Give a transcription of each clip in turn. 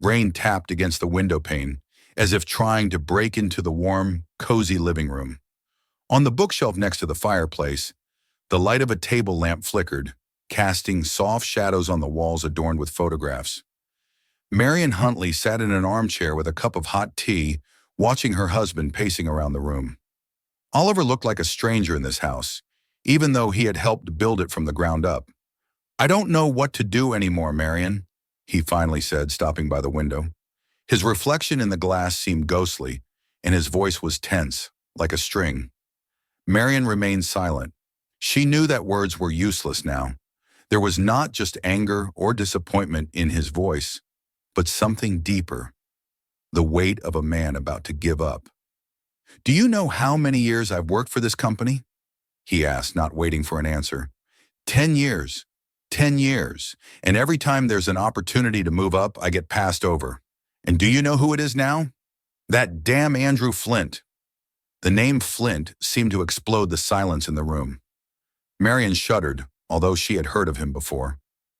Rain tapped against the window pane, as if trying to break into the warm, cozy living room. On the bookshelf next to the fireplace, the light of a table lamp flickered, casting soft shadows on the walls adorned with photographs. Marion Huntley sat in an armchair with a cup of hot tea, watching her husband pacing around the room. Oliver looked like a stranger in this house, even though he had helped build it from the ground up. "I don't know what to do anymore, Marion," he finally said, stopping by the window. His reflection in the glass seemed ghostly, and his voice was tense, like a string. Marion remained silent. She knew that words were useless now. There was not just anger or disappointment in his voice, but something deeper, the weight of a man about to give up. "Do you know how many years I've worked for this company?" he asked, not waiting for an answer. 10 years. 10 years. And every time there's an opportunity to move up, I get passed over. And do you know who it is now? That damn Andrew Flint." The name Flint seemed to explode the silence in the room. Marion shuddered, although she had heard of him before.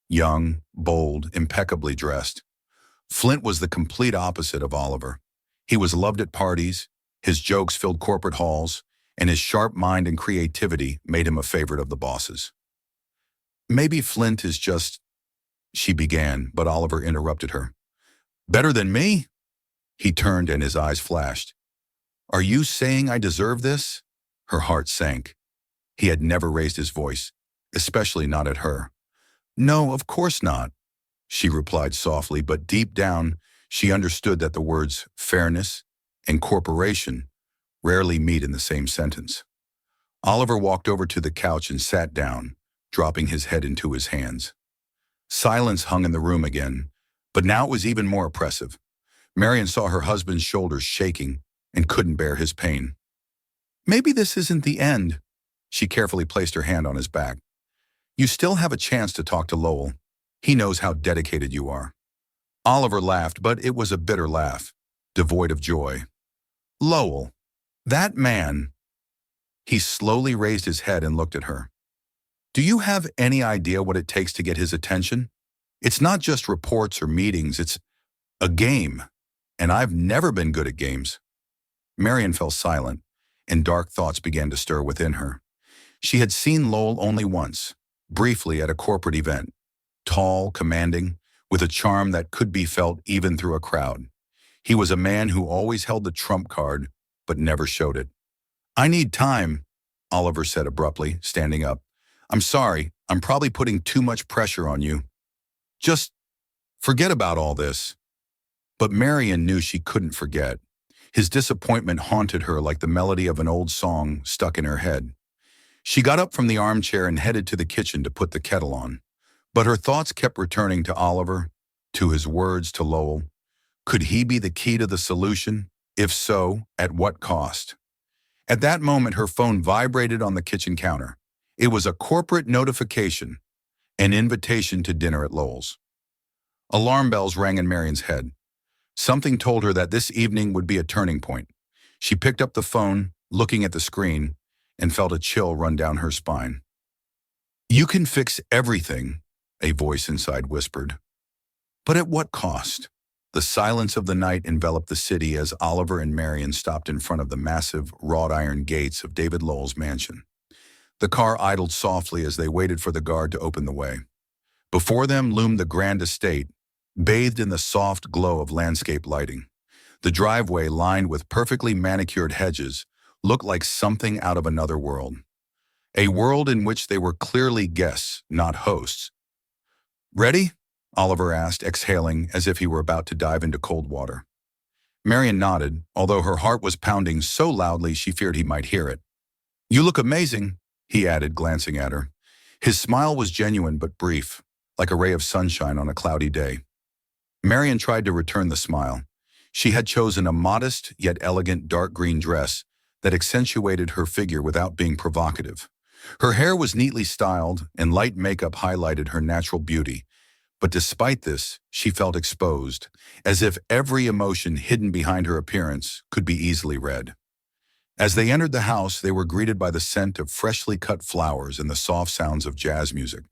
Young, bold, impeccably dressed. Flint was the complete opposite of Oliver. He was loved at parties, his jokes filled corporate halls, and his sharp mind and creativity made him a favorite of the bosses. "Maybe Flint is just—" she began, but Oliver interrupted her. "Better than me?" He turned and his eyes flashed. "Are you saying I deserve this?" Her heart sank. He had never raised his voice, especially not at her. "No, of course not," she replied softly, but deep down she understood that the words fairness and corporation rarely meet in the same sentence. Oliver walked over to the couch and sat down, dropping his head into his hands. Silence hung in the room again, but now it was even more oppressive. Marion saw her husband's shoulders shaking and couldn't bear his pain. "Maybe this isn't the end." She carefully placed her hand on his back. "You still have a chance to talk to Lowell. He knows how dedicated you are." Oliver laughed, but it was a bitter laugh, devoid of joy. "Lowell, that man." He slowly raised his head and looked at her. "Do you have any idea what it takes to get his attention? It's not just reports or meetings, it's a game. And I've never been good at games." Marion fell silent, and dark thoughts began to stir within her. She had seen Lowell only once, briefly at a corporate event. Tall, commanding, with a charm that could be felt even through a crowd. He was a man who always held the trump card, but never showed it. "I need time," Oliver said abruptly, standing up. "I'm sorry, I'm probably putting too much pressure on you. Just forget about all this." But Marion knew she couldn't forget. His disappointment haunted her like the melody of an old song stuck in her head. She got up from the armchair and headed to the kitchen to put the kettle on. But her thoughts kept returning to Oliver, to his words to Lowell. Could he be the key to the solution? If so, at what cost? At that moment, her phone vibrated on the kitchen counter. It was a corporate notification, an invitation to dinner at Lowell's. Alarm bells rang in Marion's head. Something told her that this evening would be a turning point. She picked up the phone, looking at the screen, and felt a chill run down her spine. "You can fix everything," a voice inside whispered. But at what cost? The silence of the night enveloped the city as Oliver and Marion stopped in front of the massive wrought iron gates of David Lowell's mansion. The car idled softly as they waited for the guard to open the way. Before them loomed the grand estate, bathed in the soft glow of landscape lighting. The driveway, lined with perfectly manicured hedges, looked like something out of another world. A world in which they were clearly guests, not hosts. "Ready?" Oliver asked, exhaling as if he were about to dive into cold water. Marion nodded, although her heart was pounding so loudly she feared he might hear it. "You look amazing," he added, glancing at her. His smile was genuine but brief, like a ray of sunshine on a cloudy day. Marion tried to return the smile. She had chosen a modest yet elegant dark green dress that accentuated her figure without being provocative. Her hair was neatly styled, and light makeup highlighted her natural beauty. But despite this, she felt exposed, as if every emotion hidden behind her appearance could be easily read. As they entered the house, they were greeted by the scent of freshly cut flowers and the soft sounds of jazz music.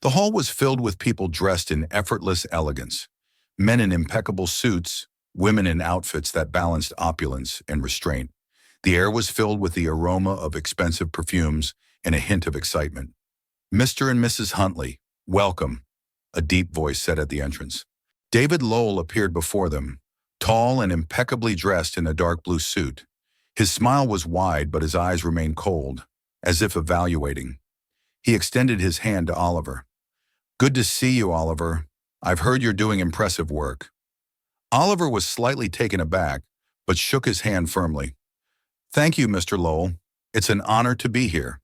The hall was filled with people dressed in effortless elegance. Men in impeccable suits, women in outfits that balanced opulence and restraint. The air was filled with the aroma of expensive perfumes and a hint of excitement. "Mr. and Mrs. Huntley, welcome," a deep voice said at the entrance. David Lowell appeared before them, tall and impeccably dressed in a dark blue suit. His smile was wide, but his eyes remained cold, as if evaluating. He extended his hand to Oliver. "Good to see you, Oliver. I've heard you're doing impressive work." Oliver was slightly taken aback, but shook his hand firmly. "Thank you, Mr. Lowell. It's an honor to be here."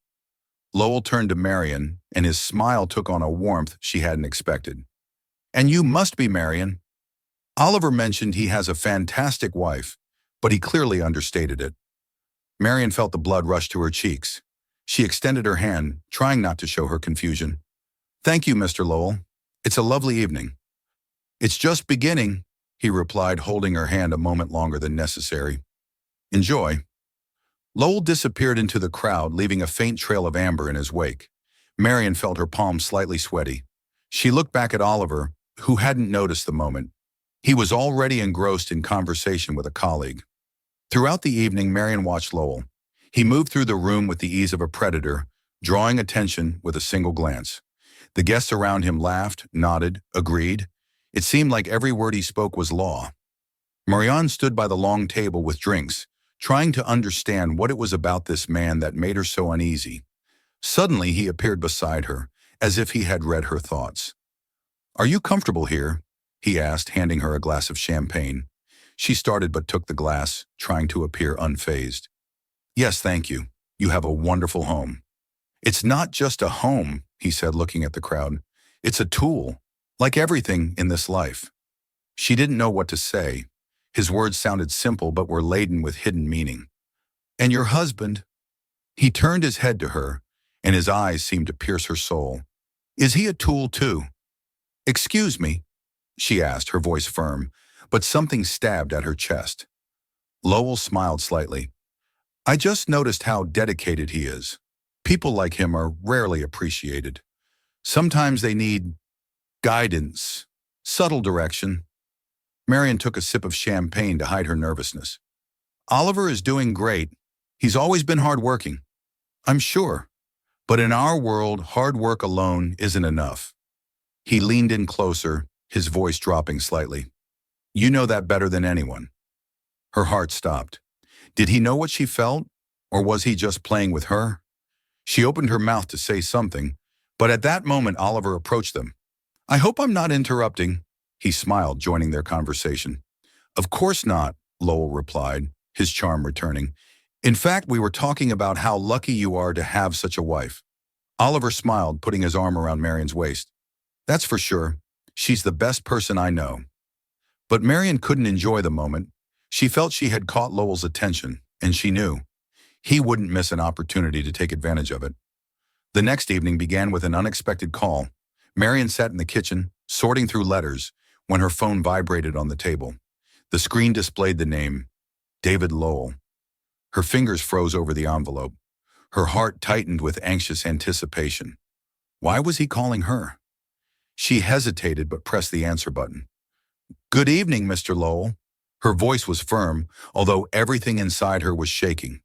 Lowell turned to Marion, and his smile took on a warmth she hadn't expected. "And you must be Marion." Oliver mentioned he has a fantastic wife, but he clearly understated it. Marion felt the blood rush to her cheeks. She extended her hand, trying not to show her confusion. "Thank you, Mr. Lowell. It's a lovely evening." "It's just beginning," he replied, holding her hand a moment longer than necessary. "Enjoy." Lowell disappeared into the crowd, leaving a faint trail of amber in his wake. Marion felt her palms slightly sweaty. She looked back at Oliver, who hadn't noticed the moment. He was already engrossed in conversation with a colleague. Throughout the evening, Marion watched Lowell. He moved through the room with the ease of a predator, drawing attention with a single glance. The guests around him laughed, nodded, agreed. It seemed like every word he spoke was law. Marianne stood by the long table with drinks, trying to understand what it was about this man that made her so uneasy. Suddenly, he appeared beside her, as if he had read her thoughts. "Are you comfortable here?" he asked, handing her a glass of champagne. She started but took the glass, trying to appear unfazed. "Yes, thank you. You have a wonderful home." "It's not just a home," he said, looking at the crowd. "It's a tool, like everything in this life." She didn't know what to say. His words sounded simple but were laden with hidden meaning. "And your husband?" He turned his head to her, and his eyes seemed to pierce her soul. "Is he a tool too?" "Excuse me?" she asked, her voice firm, but something stabbed at her chest. Lowell smiled slightly. "I just noticed how dedicated he is. People like him are rarely appreciated. Sometimes they need guidance, subtle direction." Marion took a sip of champagne to hide her nervousness. "Oliver is doing great. He's always been hardworking." "I'm sure. But in our world, hard work alone isn't enough." He leaned in closer, his voice dropping slightly. "You know that better than anyone." Her heart stopped. Did he know what she felt, or was he just playing with her? She opened her mouth to say something, but at that moment Oliver approached them. "I hope I'm not interrupting." He smiled, joining their conversation. "Of course not," Lowell replied, his charm returning. "In fact, we were talking about how lucky you are to have such a wife." Oliver smiled, putting his arm around Marion's waist. "That's for sure. She's the best person I know." But Marion couldn't enjoy the moment. She felt she had caught Lowell's attention, and she knew he wouldn't miss an opportunity to take advantage of it. The next evening began with an unexpected call. Marion sat in the kitchen, sorting through letters, when her phone vibrated on the table. The screen displayed the name, David Lowell. Her fingers froze over the envelope. Her heart tightened with anxious anticipation. Why was he calling her? She hesitated but pressed the answer button. "Good evening, Mr. Lowell." Her voice was firm, although everything inside her was shaking.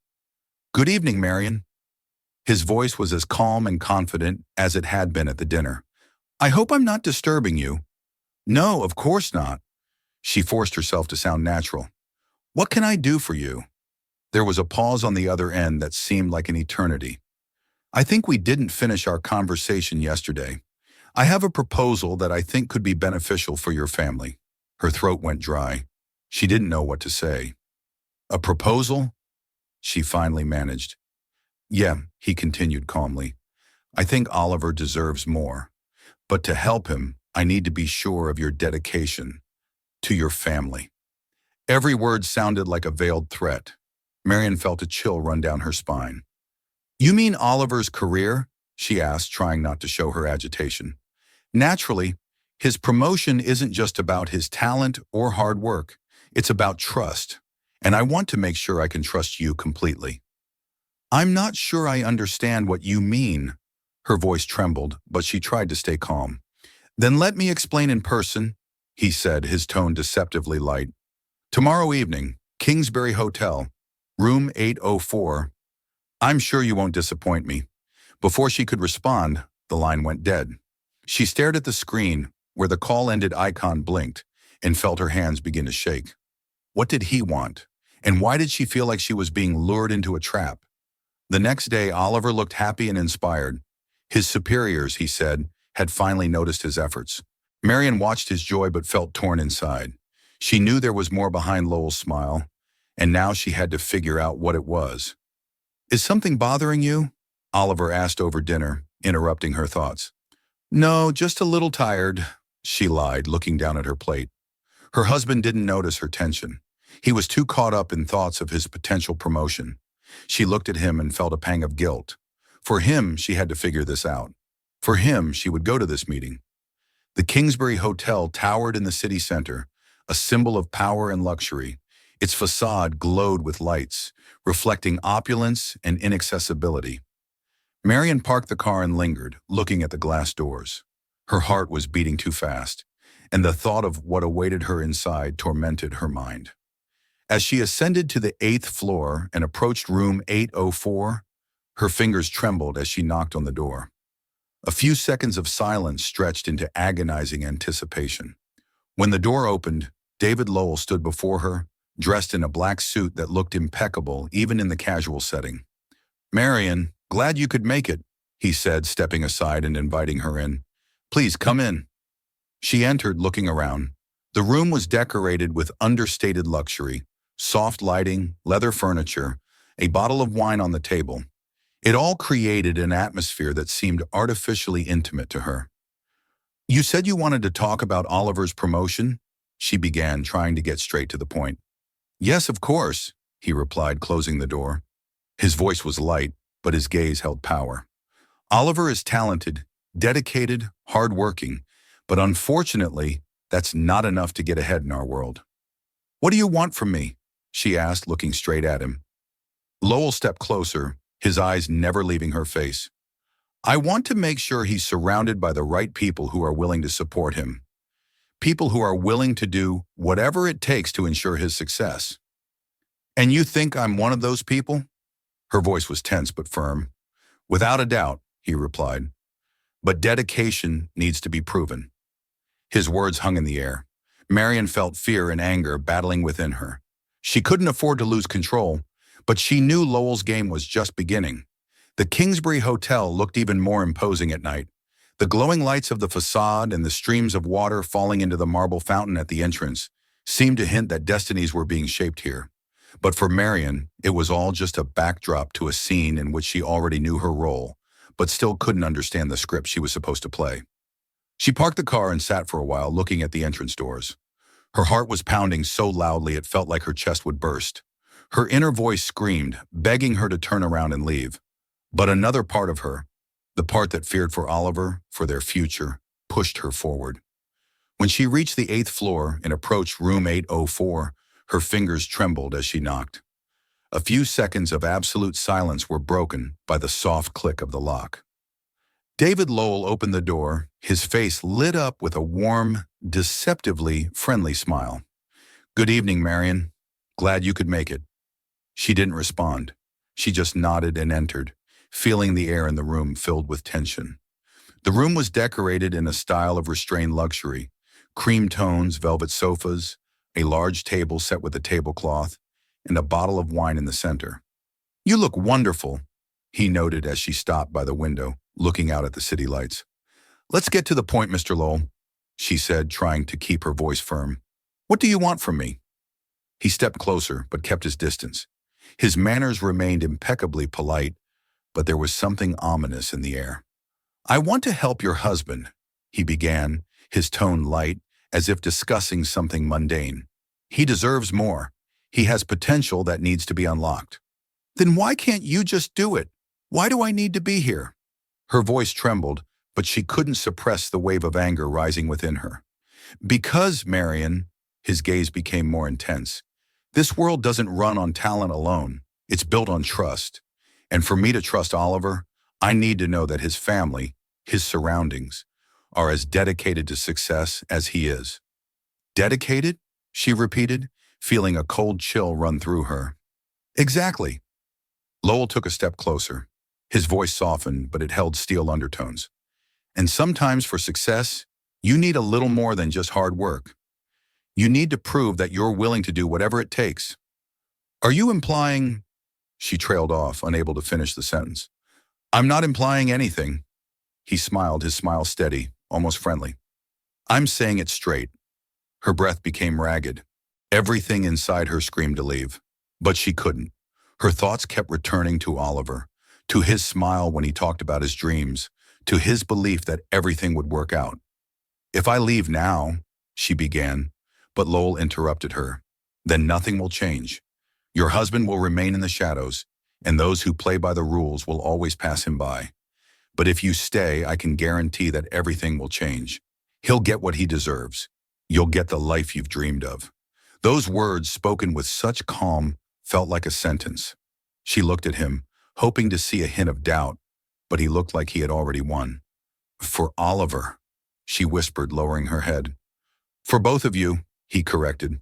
"Good evening, Marion." His voice was as calm and confident as it had been at the dinner. "I hope I'm not disturbing you." "No, of course not." She forced herself to sound natural. "What can I do for you?" There was a pause on the other end that seemed like an eternity. "I think we didn't finish our conversation yesterday. I have a proposal that I think could be beneficial for your family." Her throat went dry. She didn't know what to say. "A proposal?" she finally managed. "Yeah," he continued calmly. "I think Oliver deserves more. But to help him, I need to be sure of your dedication to your family." Every word sounded like a veiled threat. Marion felt a chill run down her spine. "You mean Oliver's career?" she asked, trying not to show her agitation. "Naturally, his promotion isn't just about his talent or hard work. It's about trust, and I want to make sure I can trust you completely." "I'm not sure I understand what you mean." Her voice trembled, but she tried to stay calm. "Then let me explain in person." he said, his tone deceptively light. Tomorrow evening, Kingsbury Hotel, room 804. I'm sure you won't disappoint me. Before she could respond, the line went dead. She stared at the screen where the call-ended icon blinked and felt her hands begin to shake. What did he want? And why did she feel like she was being lured into a trap? The next day, Oliver looked happy and inspired. His superiors, he said, had finally noticed his efforts. Marian watched his joy but felt torn inside. She knew there was more behind Lowell's smile, and now she had to figure out what it was. Is something bothering you? Oliver asked over dinner, interrupting her thoughts. No, just a little tired, she lied, looking down at her plate. Her husband didn't notice her tension. He was too caught up in thoughts of his potential promotion. She looked at him and felt a pang of guilt. For him, she had to figure this out. For him, she would go to this meeting. The Kingsbury Hotel towered in the city center, a symbol of power and luxury. Its facade glowed with lights, reflecting opulence and inaccessibility. Marian parked the car and lingered, looking at the glass doors. Her heart was beating too fast, and the thought of what awaited her inside tormented her mind. As she ascended to the 8th floor and approached room 804, her fingers trembled as she knocked on the door. A few seconds of silence stretched into agonizing anticipation. When the door opened, David Lowell stood before her, dressed in a black suit that looked impeccable even in the casual setting. Marian, glad you could make it, he said, stepping aside and inviting her in. Please come in. She entered, looking around. The room was decorated with understated luxury, soft lighting, leather furniture, a bottle of wine on the table. It all created an atmosphere that seemed artificially intimate to her. You said you wanted to talk about Oliver's promotion? She began, trying to get straight to the point. Yes, of course, he replied, closing the door. His voice was light, but his gaze held power. Oliver is talented, dedicated, hardworking, but unfortunately, that's not enough to get ahead in our world. What do you want from me? She asked, looking straight at him. Lowell stepped closer, his eyes never leaving her face. I want to make sure he's surrounded by the right people who are willing to support him. People who are willing to do whatever it takes to ensure his success. And you think I'm one of those people? Her voice was tense but firm. Without a doubt, he replied. But dedication needs to be proven. His words hung in the air. Marian felt fear and anger battling within her. She couldn't afford to lose control, but she knew Lowell's game was just beginning. The Kingsbury Hotel looked even more imposing at night. The glowing lights of the facade and the streams of water falling into the marble fountain at the entrance seemed to hint that destinies were being shaped here. But for Marian, it was all just a backdrop to a scene in which she already knew her role, but still couldn't understand the script she was supposed to play. She parked the car and sat for a while, looking at the entrance doors. Her heart was pounding so loudly it felt like her chest would burst. Her inner voice screamed, begging her to turn around and leave. But another part of her, the part that feared for Oliver, for their future, pushed her forward. When she reached the 8th floor and approached room 804, her fingers trembled as she knocked. A few seconds of absolute silence were broken by the soft click of the lock. David Lowell opened the door, his face lit up with a warm, deceptively friendly smile. Good evening, Marian. Glad you could make it. She didn't respond. She just nodded and entered, feeling the air in the room filled with tension. The room was decorated in a style of restrained luxury. Cream tones, velvet sofas, a large table set with a tablecloth, and a bottle of wine in the center. You look wonderful, he noted as she stopped by the window, looking out at the city lights. Let's get to the point, Mr. Lowell, she said, trying to keep her voice firm. What do you want from me? He stepped closer, but kept his distance. His manners remained impeccably polite, but there was something ominous in the air. I want to help your husband, he began, his tone light, as if discussing something mundane. He deserves more. He has potential that needs to be unlocked. Then why can't you just do it? Why do I need to be here? Her voice trembled, but she couldn't suppress the wave of anger rising within her. Because, Marian, his gaze became more intense, this world doesn't run on talent alone. It's built on trust. And for me to trust Oliver, I need to know that his family, his surroundings, are as dedicated to success as he is. Dedicated? She repeated, feeling a cold chill run through her. Exactly. Lowell took a step closer. His voice softened, but it held steel undertones. And sometimes for success, you need a little more than just hard work. You need to prove that you're willing to do whatever it takes. Are you implying? She trailed off, unable to finish the sentence. I'm not implying anything. He smiled, his smile steady, almost friendly. I'm saying it straight. Her breath became ragged. Everything inside her screamed to leave. But she couldn't. Her thoughts kept returning to Oliver, to his smile when he talked about his dreams, to his belief that everything would work out. If I leave now, she began, but Lowell interrupted her. Then nothing will change. Your husband will remain in the shadows, and those who play by the rules will always pass him by. But if you stay, I can guarantee that everything will change. He'll get what he deserves. You'll get the life you've dreamed of. Those words, spoken with such calm, felt like a sentence. She looked at him, hoping to see a hint of doubt, but he looked like he had already won. For Oliver, she whispered, lowering her head. For both of you, he corrected.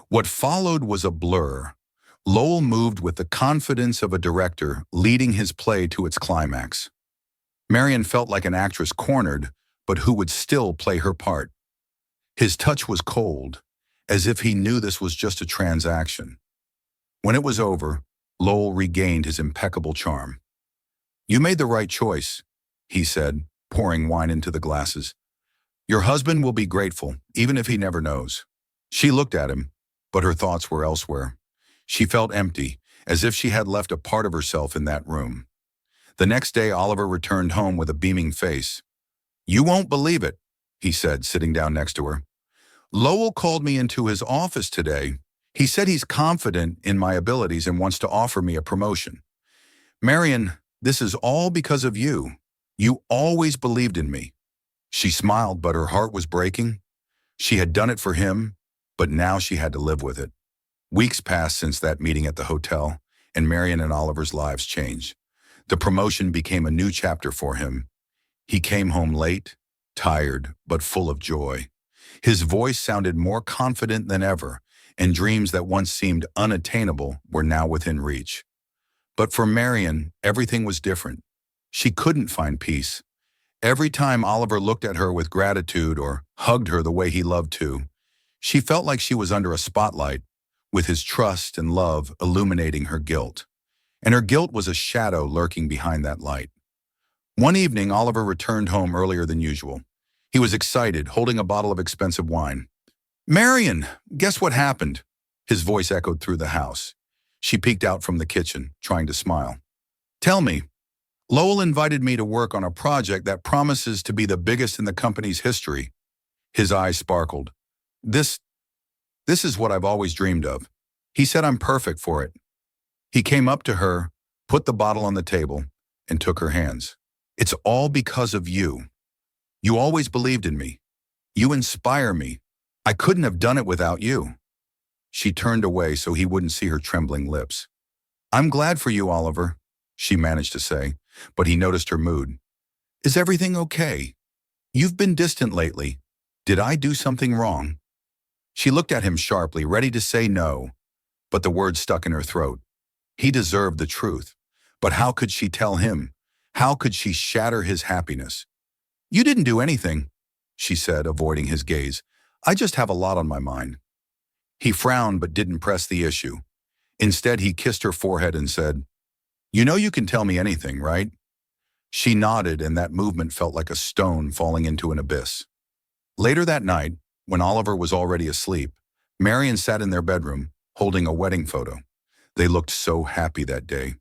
What followed was a blur. Lowell moved with the confidence of a director leading his play to its climax. Marion felt like an actress cornered, but who would still play her part. His touch was cold, as if he knew this was just a transaction. When it was over, Lowell regained his impeccable charm. You made the right choice, he said, pouring wine into the glasses. Your husband will be grateful, even if he never knows. She looked at him, but her thoughts were elsewhere. She felt empty, as if she had left a part of herself in that room. The next day, Oliver returned home with a beaming face. You won't believe it, he said, sitting down next to her. Lowell called me into his office today. He said he's confident in my abilities and wants to offer me a promotion. Marion, this is all because of you. You always believed in me. She smiled, but her heart was breaking. She had done it for him, but now she had to live with it. Weeks passed since that meeting at the hotel, and Marion and Oliver's lives changed. The promotion became a new chapter for him. He came home late, tired, but full of joy. His voice sounded more confident than ever, and dreams that once seemed unattainable were now within reach. But for Marion, everything was different. She couldn't find peace. Every time Oliver looked at her with gratitude or hugged her the way he loved to, she felt like she was under a spotlight, with his trust and love illuminating her guilt. And her guilt was a shadow lurking behind that light. One evening, Oliver returned home earlier than usual. He was excited, holding a bottle of expensive wine. Marion, guess what happened? His voice echoed through the house. She peeked out from the kitchen, trying to smile. Tell me. Lowell invited me to work on a project that promises to be the biggest in the company's history. His eyes sparkled. This is what I've always dreamed of. He said I'm perfect for it. He came up to her, put the bottle on the table, and took her hands. It's all because of you. You always believed in me. You inspire me. I couldn't have done it without you. She turned away so he wouldn't see her trembling lips. I'm glad for you, Oliver, she managed to say, but he noticed her mood. Is everything okay? You've been distant lately. Did I do something wrong? She looked at him sharply, ready to say no, but the words stuck in her throat. He deserved the truth, but how could she tell him? How could she shatter his happiness? You didn't do anything, she said, avoiding his gaze. I just have a lot on my mind. He frowned but didn't press the issue. Instead, he kissed her forehead and said, You know you can tell me anything, right? She nodded, and that movement felt like a stone falling into an abyss. Later that night, when Oliver was already asleep, Marion sat in their bedroom, holding a wedding photo. They looked so happy that day.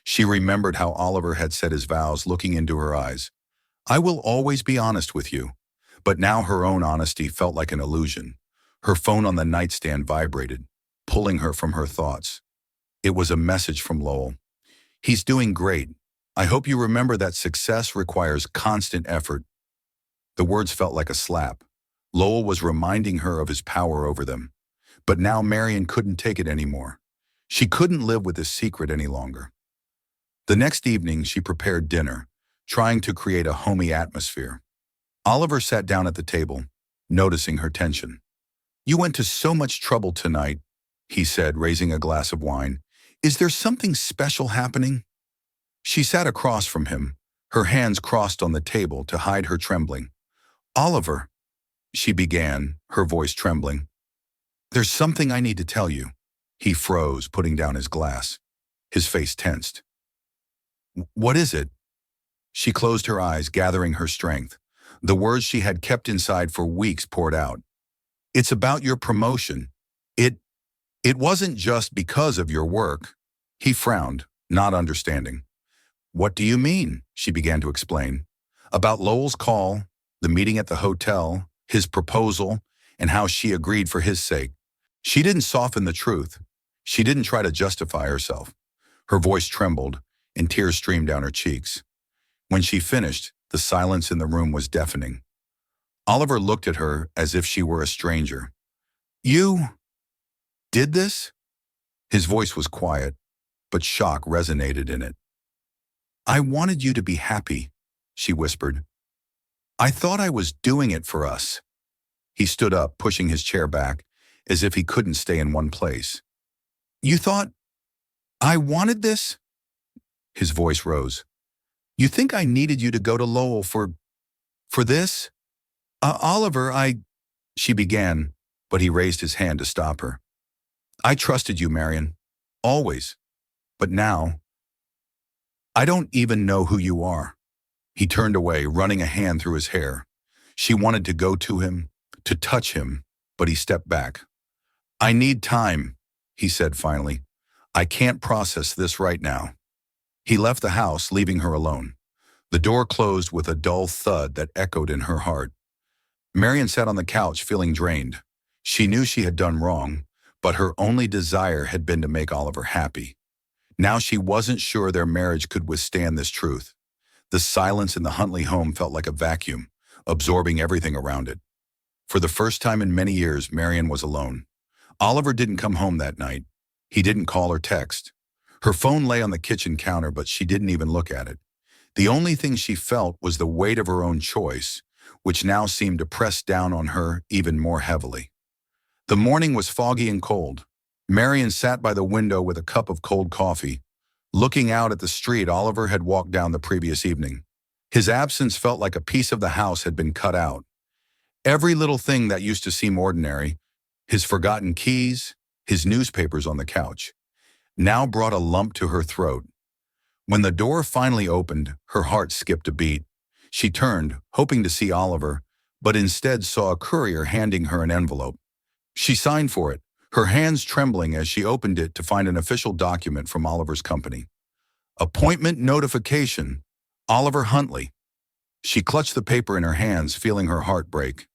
She remembered how Oliver had said his vows, looking into her eyes. I will always be honest with you. But now her own honesty felt like an illusion. Her phone on the nightstand vibrated, pulling her from her thoughts. It was a message from Lowell. He's doing great. I hope you remember that success requires constant effort. The words felt like a slap. Lowell was reminding her of his power over them. But now Marion couldn't take it anymore. She couldn't live with this secret any longer. The next evening, she prepared dinner, trying to create a homey atmosphere. Oliver sat down at the table, noticing her tension. You went to so much trouble tonight, he said, raising a glass of wine. Is there something special happening? She sat across from him, her hands crossed on the table to hide her trembling. Oliver, she began, her voice trembling. There's something I need to tell you. He froze, putting down his glass. His face tensed. What is it? She closed her eyes, gathering her strength. The words she had kept inside for weeks poured out. It's about your promotion. It wasn't just because of your work. He frowned, not understanding. What do you mean? She began to explain. About Lowell's call, the meeting at the hotel, his proposal, and how she agreed for his sake. She didn't soften the truth. She didn't try to justify herself. Her voice trembled, and tears streamed down her cheeks. When she finished, the silence in the room was deafening. Oliver looked at her as if she were a stranger. You did this? His voice was quiet, but shock resonated in it. I wanted you to be happy, she whispered. I thought I was doing it for us. He stood up, pushing his chair back, as if he couldn't stay in one place. You thought I wanted this? His voice rose. You think I needed you to go to Lowell for this? Oliver, she began, but he raised his hand to stop her. I trusted you, Marion. Always. But now, I don't even know who you are. He turned away, running a hand through his hair. She wanted to go to him, to touch him, but he stepped back. I need time, he said finally. I can't process this right now. He left the house, leaving her alone. The door closed with a dull thud that echoed in her heart. Marion sat on the couch, feeling drained. She knew she had done wrong, but her only desire had been to make Oliver happy. Now she wasn't sure their marriage could withstand this truth. The silence in the Huntley home felt like a vacuum, absorbing everything around it. For the first time in many years, Marion was alone. Oliver didn't come home that night. He didn't call or text. Her phone lay on the kitchen counter, but she didn't even look at it. The only thing she felt was the weight of her own choice, which now seemed to press down on her even more heavily. The morning was foggy and cold. Marion sat by the window with a cup of cold coffee. Looking out at the street Oliver had walked down the previous evening. His absence felt like a piece of the house had been cut out. Every little thing that used to seem ordinary, his forgotten keys, his newspapers on the couch, now brought a lump to her throat. When the door finally opened, her heart skipped a beat. She turned, hoping to see Oliver, but instead saw a courier handing her an envelope. She signed for it, her hands trembling as she opened it to find an official document from Oliver's company. Appointment notification, Oliver Huntley. She clutched the paper in her hands, feeling her heart break.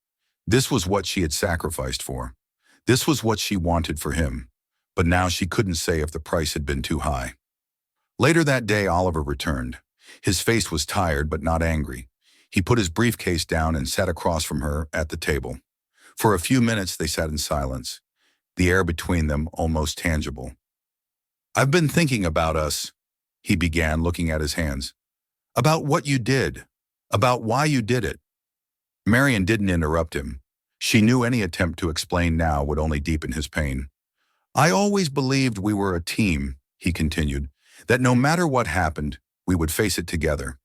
This was what she had sacrificed for. This was what she wanted for him. But now she couldn't say if the price had been too high. Later that day, Oliver returned. His face was tired but not angry. He put his briefcase down and sat across from her at the table. For a few minutes they sat in silence, the air between them almost tangible. I've been thinking about us, he began, looking at his hands. About what you did, about why you did it. Marion didn't interrupt him. She knew any attempt to explain now would only deepen his pain. I always believed we were a team, he continued, that no matter what happened, we would face it together.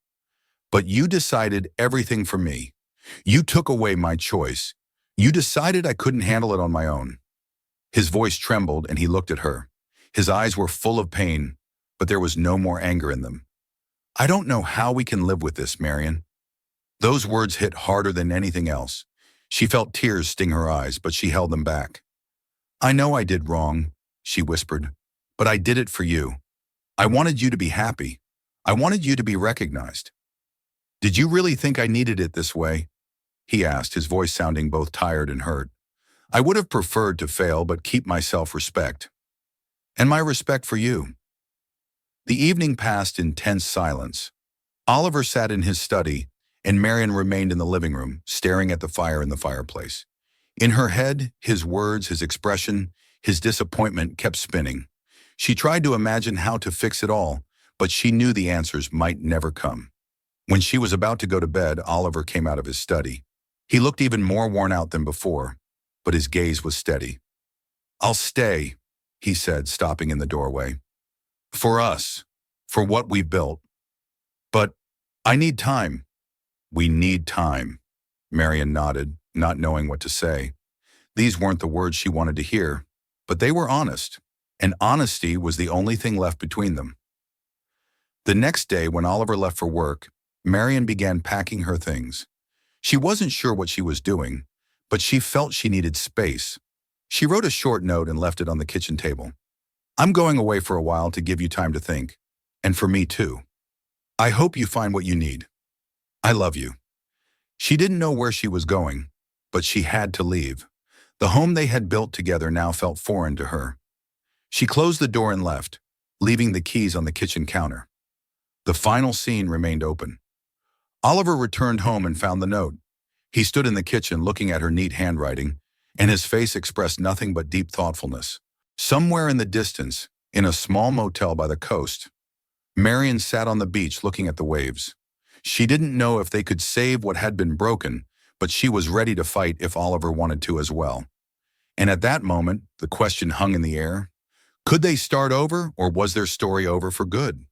But you decided everything for me. You took away my choice. You decided I couldn't handle it on my own. His voice trembled and he looked at her. His eyes were full of pain, but there was no more anger in them. I don't know how we can live with this, Marion. Those words hit harder than anything else. She felt tears sting her eyes, but she held them back. I know I did wrong, she whispered, but I did it for you. I wanted you to be happy. I wanted you to be recognized. Did you really think I needed it this way? He asked, his voice sounding both tired and hurt. I would have preferred to fail but keep my self-respect. And my respect for you. The evening passed in tense silence. Oliver sat in his study, and Marion remained in the living room, staring at the fire in the fireplace. In her head, his words, his expression, his disappointment kept spinning. She tried to imagine how to fix it all, but she knew the answers might never come. When she was about to go to bed, Oliver came out of his study. He looked even more worn out than before, but his gaze was steady. "I'll stay," he said, stopping in the doorway. "For us, for what we built. But I need time." "We need time," Marion nodded, not knowing what to say. These weren't the words she wanted to hear, but they were honest, and honesty was the only thing left between them. The next day, when Oliver left for work, Marion began packing her things. She wasn't sure what she was doing, but she felt she needed space. She wrote a short note and left it on the kitchen table. "I'm going away for a while to give you time to think, and for me too. I hope you find what you need. I love you." She didn't know where she was going, but she had to leave. The home they had built together now felt foreign to her. She closed the door and left, leaving the keys on the kitchen counter. The final scene remained open. Oliver returned home and found the note. He stood in the kitchen looking at her neat handwriting, and his face expressed nothing but deep thoughtfulness. Somewhere in the distance, in a small motel by the coast, Marion sat on the beach looking at the waves. She didn't know if they could save what had been broken, but she was ready to fight if Oliver wanted to as well. And at that moment, the question hung in the air. Could they start over, or was their story over for good?